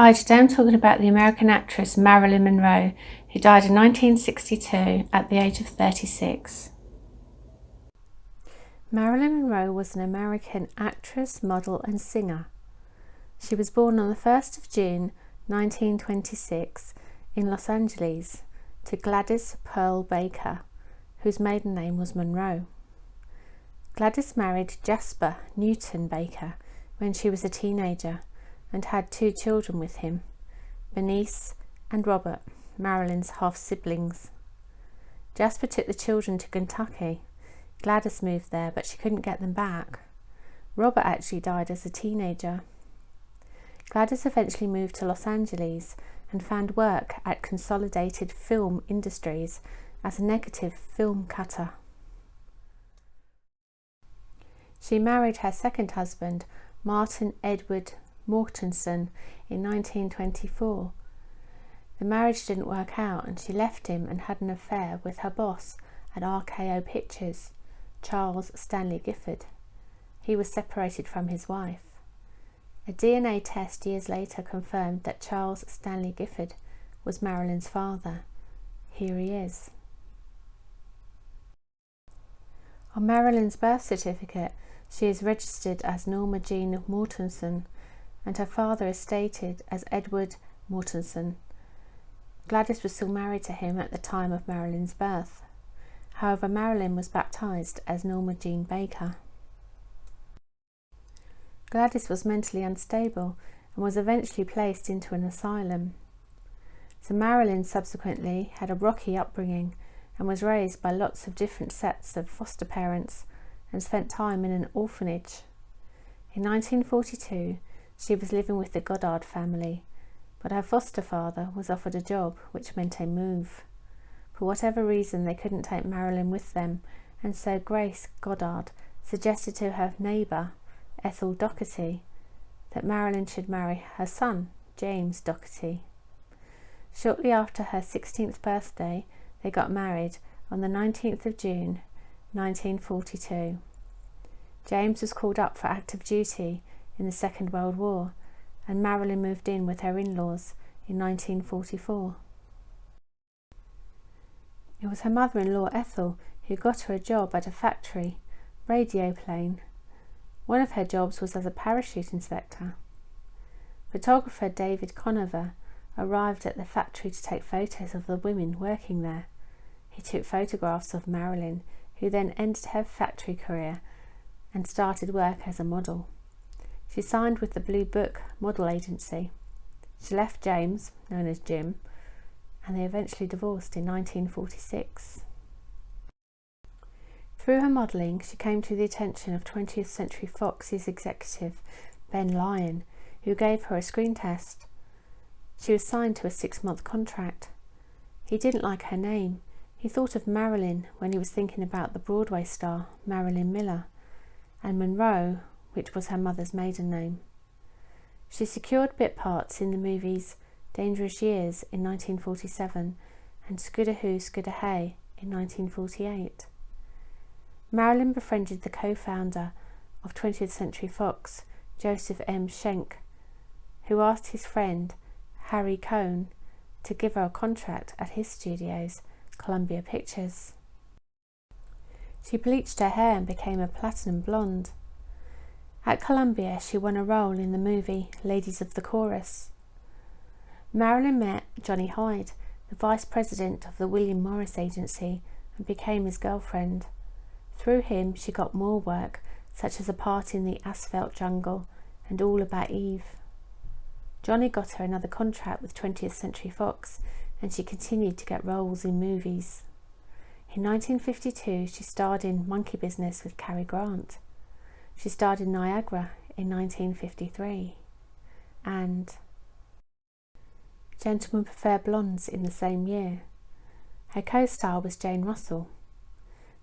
Hi, today I'm talking about the American actress Marilyn Monroe, who died in 1962 at the age of 36. Marilyn Monroe was an American actress, model and singer. She was born on the 1st of June 1926 in Los Angeles to Gladys Pearl Baker, whose maiden name was Monroe. Gladys married Jasper Newton Baker when she was a teenager and had 2 children with him, Bernice and Robert, Marilyn's half-siblings. Jasper took the children to Kentucky. Gladys moved there, but she couldn't get them back. Robert actually died as a teenager. Gladys eventually moved to Los Angeles and found work at Consolidated Film Industries as a negative film cutter. She married her second husband, Martin Edward Mortensen, in 1924. The marriage didn't work out and she left him and had an affair with her boss at RKO Pictures, Charles Stanley Gifford. He was separated from his wife. A DNA test years later confirmed that Charles Stanley Gifford was Marilyn's father. Here he is. On Marilyn's birth certificate, she is registered as Norma Jean Mortensen, and her father is stated as Edward Mortensen. Gladys was still married to him at the time of Marilyn's birth. However, Marilyn was baptised as Norma Jean Baker. Gladys was mentally unstable and was eventually placed into an asylum. So Marilyn subsequently had a rocky upbringing and was raised by lots of different sets of foster parents and spent time in an orphanage. In 1942, she was living with the Goddard family, but her foster father was offered a job which meant a move. For whatever reason, they couldn't take Marilyn with them, and so Grace Goddard suggested to her neighbour, Ethel Doherty, that Marilyn should marry her son, James Doherty. Shortly after her 16th birthday, they got married on the 19th of June, 1942. James was called up for active duty in the Second World War, and Marilyn moved in with her in-laws in 1944. It was her mother-in-law Ethel who got her a job at a factory, Radioplane. One of her jobs was as a parachute inspector. Photographer David Conover arrived at the factory to take photos of the women working there. He took photographs of Marilyn, who then ended her factory career and started work as a model. She signed with the Blue Book model agency. She left James, known as Jim, and they eventually divorced in 1946. Through her modelling, she came to the attention of 20th Century Fox's executive, Ben Lyon, who gave her a screen test. She was signed to a 6-month contract. He didn't like her name. He thought of Marilyn when he was thinking about the Broadway star Marilyn Miller, and Monroe, which was her mother's maiden name. She secured bit parts in the movies Dangerous Years in 1947 and Scooter-Hoo, Scooter-Hey in 1948. Marilyn befriended the co-founder of 20th Century Fox, Joseph M. Schenck, who asked his friend Harry Cohn to give her a contract at his studios, Columbia Pictures. She bleached her hair and became a platinum blonde. At Columbia, she won a role in the movie Ladies of the Chorus. Marilyn met Johnny Hyde, the vice president of the William Morris Agency, and became his girlfriend. Through him, she got more work, such as a part in The Asphalt Jungle and All About Eve. Johnny got her another contract with 20th Century Fox, and she continued to get roles in movies. In 1952, she starred in Monkey Business with Cary Grant. She starred in Niagara in 1953 and Gentlemen Prefer Blondes in the same year. Her co-star was Jane Russell.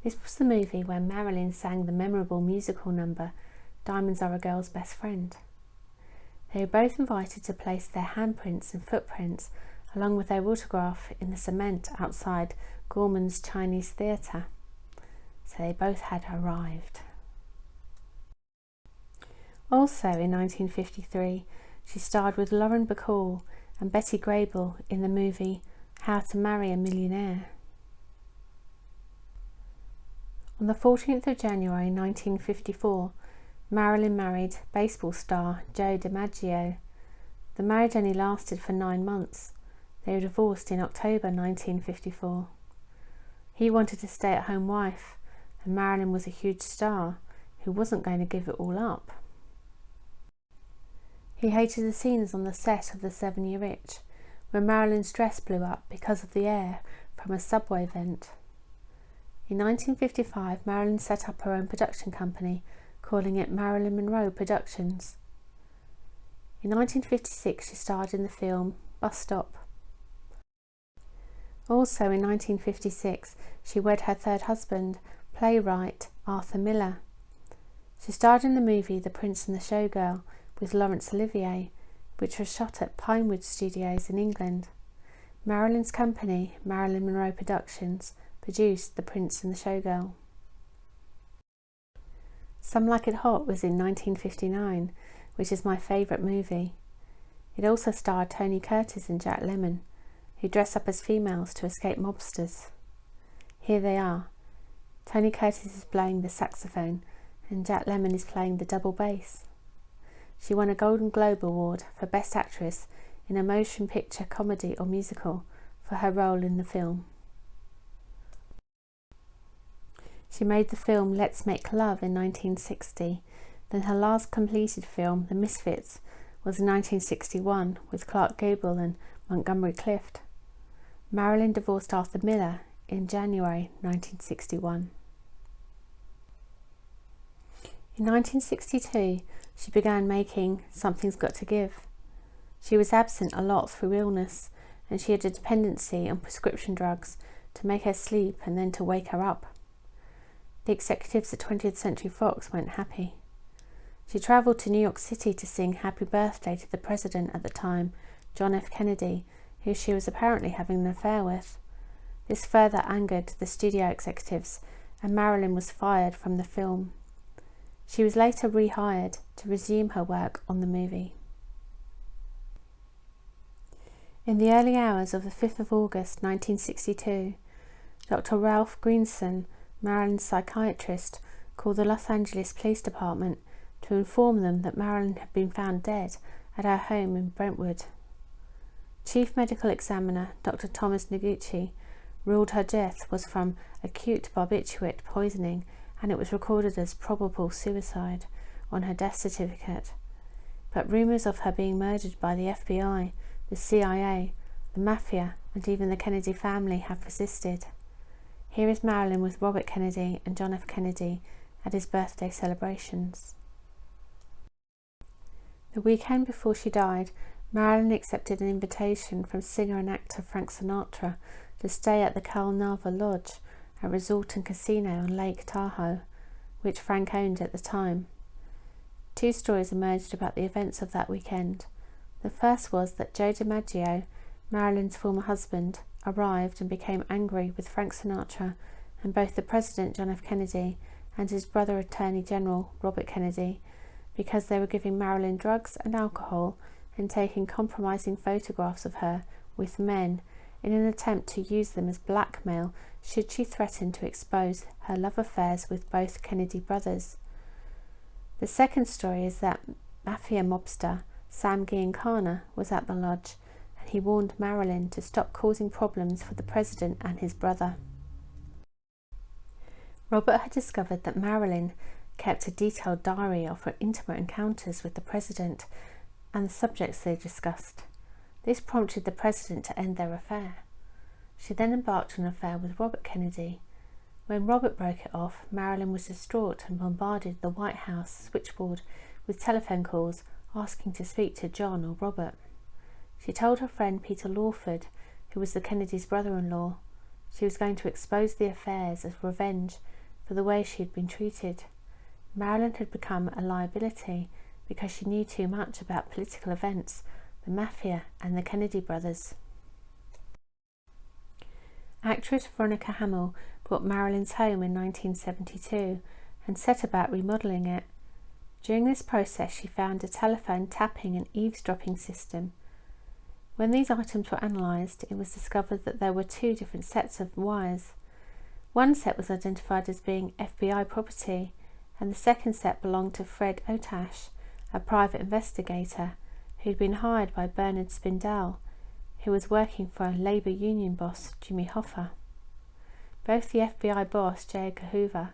This was the movie where Marilyn sang the memorable musical number Diamonds Are a Girl's Best Friend. They were both invited to place their handprints and footprints along with their autograph in the cement outside Gorman's Chinese Theatre. So they both had arrived. Also in 1953, She starred with Lauren Bacall and Betty Grable in the movie How to Marry a Millionaire. On the 14th of January 1954, Marilyn married baseball star Joe DiMaggio. The marriage only lasted for 9 months. They were divorced in October 1954. He wanted a stay-at-home wife, and Marilyn was a huge star who wasn't going to give it all up. He hated the scenes on the set of The 7-Year Itch, where Marilyn's dress blew up because of the air from a subway vent. In 1955, Marilyn set up her own production company, calling it Marilyn Monroe Productions. In 1956, she starred in the film Bus Stop. Also in 1956, she wed her third husband, playwright Arthur Miller. She starred in the movie The Prince and the Showgirl with Laurence Olivier, which was shot at Pinewood Studios in England. Marilyn's company, Marilyn Monroe Productions, produced The Prince and the Showgirl. Some Like It Hot was in 1959, which is my favourite movie. It also starred Tony Curtis and Jack Lemmon, who dress up as females to escape mobsters. Here they are. Tony Curtis is playing the saxophone and Jack Lemmon is playing the double bass. She won a Golden Globe Award for Best Actress in a Motion Picture Comedy or Musical for her role in the film. She made the film Let's Make Love in 1960, then her last completed film, The Misfits, was in 1961 with Clark Gable and Montgomery Clift. Marilyn divorced Arthur Miller in January 1961. In 1962, she began making Something's Got to Give. She was absent a lot through illness, and she had a dependency on prescription drugs to make her sleep and then to wake her up. The executives at 20th Century Fox weren't happy. She travelled to New York City to sing Happy Birthday to the president at the time, John F. Kennedy, who she was apparently having an affair with. This further angered the studio executives, and Marilyn was fired from the film. She was later rehired to resume her work on the movie. In the early hours of the 5th of August 1962, Dr. Ralph Greenson, Marilyn's psychiatrist, called the Los Angeles Police Department to inform them that Marilyn had been found dead at her home in Brentwood. Chief Medical Examiner Dr. Thomas Noguchi ruled her death was from acute barbiturate poisoning, and it was recorded as probable suicide on her death certificate. But rumours of her being murdered by the FBI, the CIA, the Mafia, and even the Kennedy family have persisted. Here is Marilyn with Robert Kennedy and John F. Kennedy at his birthday celebrations. The weekend before she died, Marilyn accepted an invitation from singer and actor Frank Sinatra to stay at the Carnarvon Lodge, a resort and casino on Lake Tahoe, which Frank owned at the time. 2 stories emerged about the events of that weekend. The first was that Joe DiMaggio, Marilyn's former husband, arrived and became angry with Frank Sinatra and both the President John F. Kennedy and his brother Attorney General Robert Kennedy because they were giving Marilyn drugs and alcohol and taking compromising photographs of her with men in an attempt to use them as blackmail should she threaten to expose her love affairs with both Kennedy brothers. The second story is that Mafia mobster Sam Giancana was at the lodge, and he warned Marilyn to stop causing problems for the president and his brother. Robert had discovered that Marilyn kept a detailed diary of her intimate encounters with the president and the subjects they discussed. This prompted the president to end their affair. She then embarked on an affair with Robert Kennedy. When Robert broke it off, Marilyn was distraught and bombarded the White House switchboard with telephone calls asking to speak to John or Robert. She told her friend Peter Lawford, who was the Kennedys' brother-in-law, she was going to expose the affairs as revenge for the way she had been treated. Marilyn had become a liability because she knew too much about political events, the Mafia and the Kennedy brothers. Actress Veronica Hamill bought Marilyn's home in 1972 and set about remodelling it. During this process, she found a telephone tapping and eavesdropping system. When these items were analysed, it was discovered that there were 2 different sets of wires. One set was identified as being FBI property, and the second set belonged to Fred Otash, a private investigator who'd been hired by Bernard Spindell, who was working for Labour Union boss Jimmy Hoffa. Both the FBI boss, J. Edgar Hoover,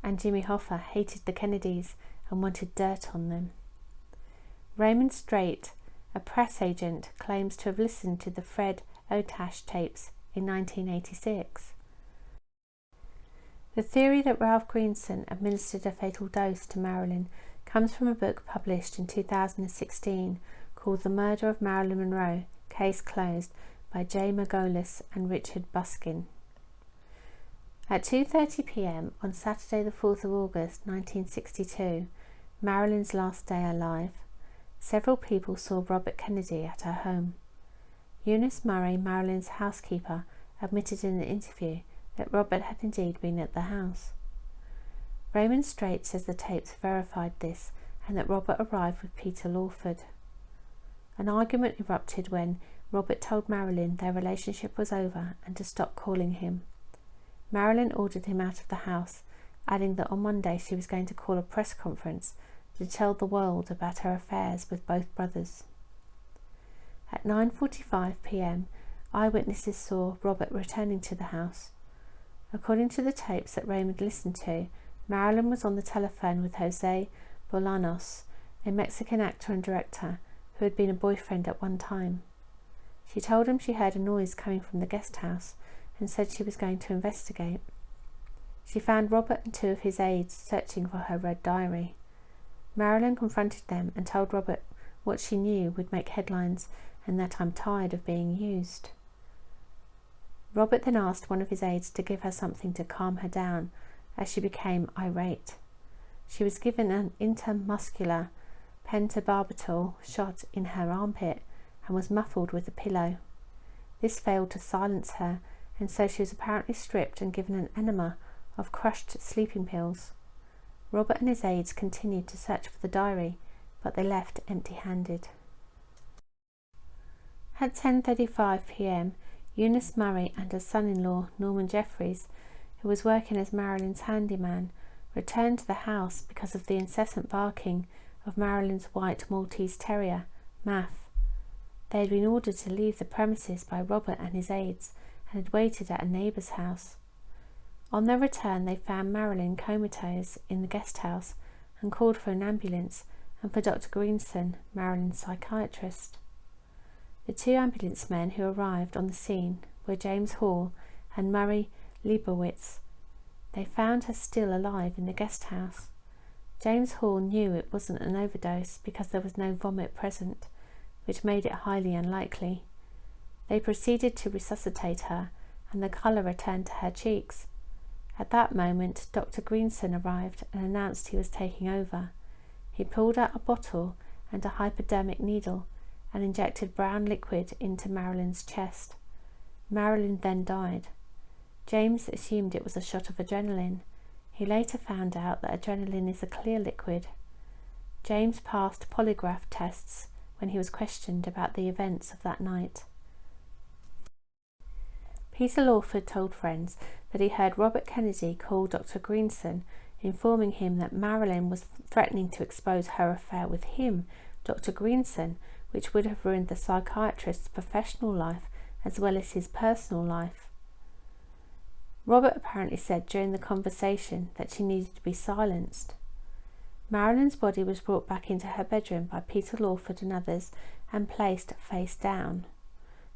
and Jimmy Hoffa hated the Kennedys and wanted dirt on them. Raymond Strait, a press agent, claims to have listened to the Fred Otash tapes in 1986. The theory that Ralph Greenson administered a fatal dose to Marilyn comes from a book published in 2016 called The Murder of Marilyn Monroe, Case Closed, by J. Margolis and Richard Buskin. At 2:30 p.m. on Saturday the 4th of August 1962, Marilyn's last day alive, several people saw Robert Kennedy at her home. Eunice Murray, Marilyn's housekeeper, admitted in an interview that Robert had indeed been at the house. Raymond Strait says the tapes verified this and that Robert arrived with Peter Lawford. An argument erupted when Robert told Marilyn their relationship was over and to stop calling him. Marilyn ordered him out of the house, adding that on Monday she was going to call a press conference to tell the world about her affairs with both brothers. At 9:45 p.m, eyewitnesses saw Robert returning to the house. According to the tapes that Raymond listened to, Marilyn was on the telephone with Jose Bolanos, a Mexican actor and director who had been a boyfriend at one time. She told him she heard a noise coming from the guest house and said she was going to investigate. She found Robert and 2 of his aides searching for her red diary. Marilyn confronted them and told Robert what she knew would make headlines and that "I'm tired of being used." Robert then asked one of his aides to give her something to calm her down as she became irate. She was given an intramuscular pentobarbital shot in her armpit and was muffled with a pillow. This failed to silence her, and so she was apparently stripped and given an enema of crushed sleeping pills. Robert and his aides continued to search for the diary, but they left empty-handed. At 10:35 p.m, Eunice Murray and her son-in-law, Norman Jeffries, who was working as Marilyn's handyman, returned to the house because of the incessant barking of Marilyn's white Maltese terrier, Math. They had been ordered to leave the premises by Robert and his aides and had waited at a neighbour's house. On their return, they found Marilyn comatose in the guest house and called for an ambulance and for Dr. Greenson, Marilyn's psychiatrist. The 2 ambulance men who arrived on the scene were James Hall and Murray Leibowitz. They found her still alive in the guest house. James Hall knew it wasn't an overdose because there was no vomit present, which made it highly unlikely. They proceeded to resuscitate her, and the colour returned to her cheeks. At that moment, Dr. Greenson arrived and announced he was taking over. He pulled out a bottle and a hypodermic needle and injected brown liquid into Marilyn's chest. Marilyn then died. James assumed it was a shot of adrenaline. He later found out that adrenaline is a clear liquid. James passed polygraph tests when he was questioned about the events of that night. Peter Lawford told friends that he heard Robert Kennedy call Dr. Greenson, informing him that Marilyn was threatening to expose her affair with him, Dr. Greenson, which would have ruined the psychiatrist's professional life as well as his personal life. Robert apparently said during the conversation that she needed to be silenced. Marilyn's body was brought back into her bedroom by Peter Lawford and others and placed face down.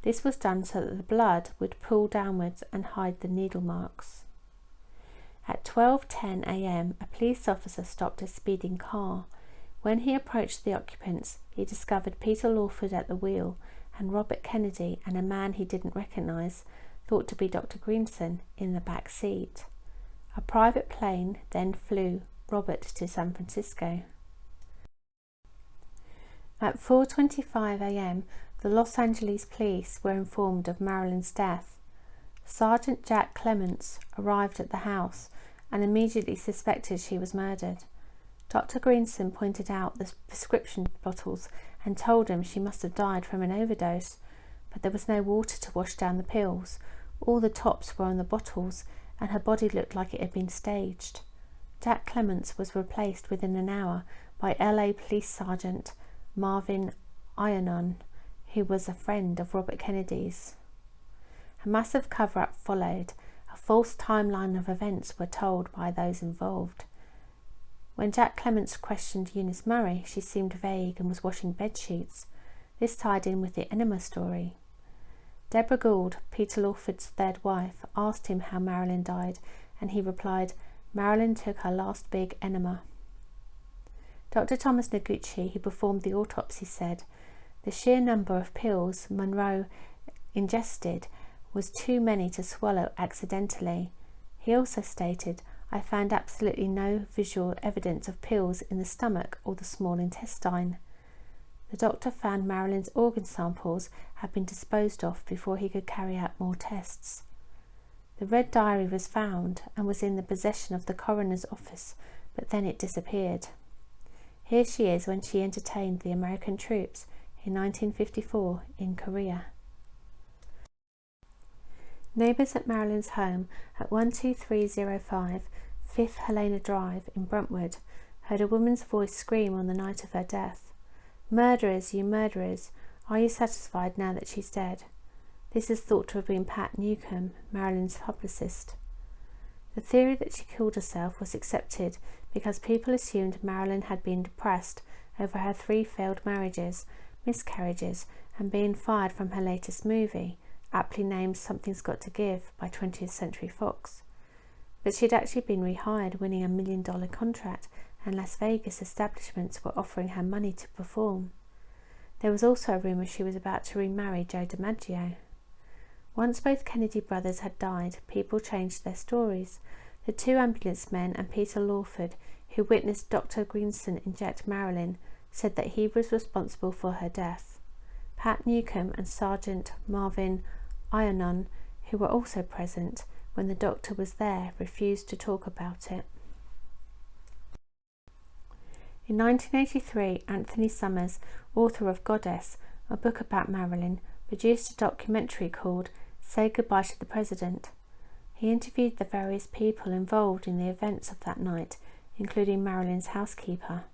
This was done so that the blood would pool downwards and hide the needle marks. At 12:10 a.m, a police officer stopped a speeding car. When he approached the occupants, he discovered Peter Lawford at the wheel and Robert Kennedy and a man he didn't recognise, thought to be Dr. Greenson, in the back seat. A private plane then flew Robert to San Francisco. At 4:25 a.m, the Los Angeles police were informed of Marilyn's death. Sergeant Jack Clements arrived at the house and immediately suspected she was murdered. Dr. Greenson pointed out the prescription bottles and told him she must have died from an overdose, but there was no water to wash down the pills. All the tops were on the bottles, and her body looked like it had been staged. Jack Clements was replaced within an hour by LA Police Sergeant Marvin Ionon, who was a friend of Robert Kennedy's. A massive cover-up followed. A false timeline of events were told by those involved. When Jack Clements questioned Eunice Murray, she seemed vague and was washing bedsheets. This tied in with the enema story. Deborah Gould, Peter Lawford's third wife, asked him how Marilyn died, and he replied, "Marilyn took her last big enema." Dr. Thomas Noguchi, who performed the autopsy, said, "The sheer number of pills Monroe ingested was too many to swallow accidentally." He also stated, "I found absolutely no visual evidence of pills in the stomach or the small intestine." The doctor found Marilyn's organ samples had been disposed of before he could carry out more tests. The red diary was found and was in the possession of the coroner's office, but then it disappeared. Here she is when she entertained the American troops in 1954 in Korea. Neighbours at Marilyn's home at 12305 5th Helena Drive in Brentwood heard a woman's voice scream on the night of her death. "Murderers, you murderers, are you satisfied now that she's dead?" This is thought to have been Pat Newcomb, Marilyn's publicist. The theory that she killed herself was accepted because people assumed Marilyn had been depressed over her 3 failed marriages, miscarriages, and being fired from her latest movie, aptly named Something's Got to Give by 20th Century Fox. But she'd actually been rehired, winning a $1 million contract, and Las Vegas establishments were offering her money to perform. There was also a rumour she was about to remarry Joe DiMaggio. Once both Kennedy brothers had died, people changed their stories. The 2 ambulance men and Peter Lawford, who witnessed Dr. Greenson inject Marilyn, said that he was responsible for her death. Pat Newcomb and Sergeant Marvin Ionon, who were also present when the doctor was there, refused to talk about it. In 1983, Anthony Summers, author of Goddess, a book about Marilyn, produced a documentary called Say Goodbye to the President. He interviewed the various people involved in the events of that night, including Marilyn's housekeeper.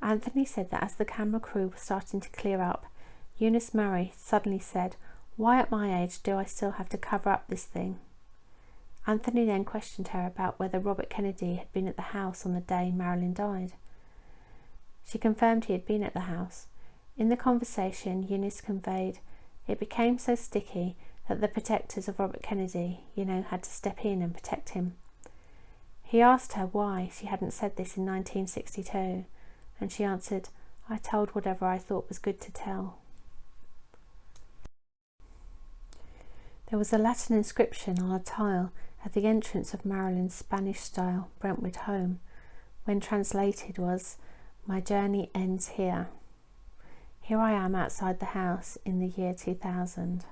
Anthony said that as the camera crew was starting to clear up, Eunice Murray suddenly said, "Why at my age do I still have to cover up this thing?" Anthony then questioned her about whether Robert Kennedy had been at the house on the day Marilyn died. She confirmed he had been at the house. In the conversation, Eunice conveyed, "It became so sticky that the protectors of Robert Kennedy, had to step in and protect him." He asked her why she hadn't said this in 1962, and she answered, "I told whatever I thought was good to tell." There was a Latin inscription on a tile at the entrance of Marilyn's Spanish-style Brentwood home, when translated was, "My journey ends here. Here I am outside the house in the year 2000.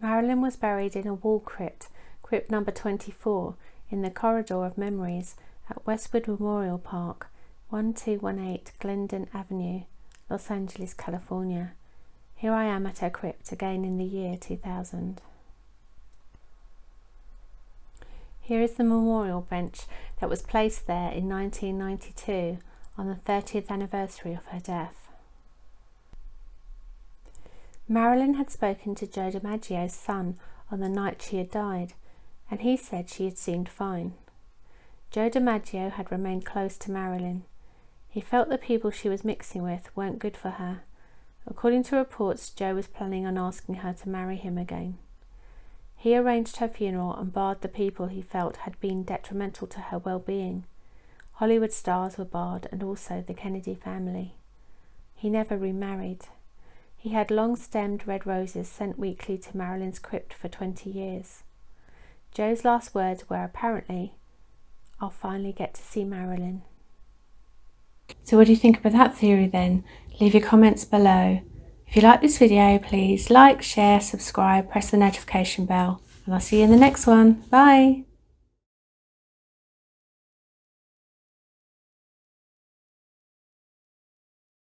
Marilyn was buried in a wall crypt, crypt number 24, in the Corridor of Memories at Westwood Memorial Park, 1218 Glendon Avenue, Los Angeles, California. Here I am at her crypt again in the year 2000. Here is the memorial bench that was placed there in 1992 on the 30th anniversary of her death. Marilyn had spoken to Joe DiMaggio's son on the night she had died, and he said she had seemed fine. Joe DiMaggio had remained close to Marilyn. He felt the people she was mixing with weren't good for her. According to reports, Joe was planning on asking her to marry him again. He arranged her funeral and barred the people he felt had been detrimental to her well-being. Hollywood stars were barred, and also the Kennedy family. He never remarried. He had long-stemmed red roses sent weekly to Marilyn's crypt for 20 years. Joe's last words were apparently, "I'll finally get to see Marilyn." So what do you think about that theory then? Leave your comments below. If you like this video, please like, share, subscribe, press the notification bell, and I'll see you in the next one. Bye!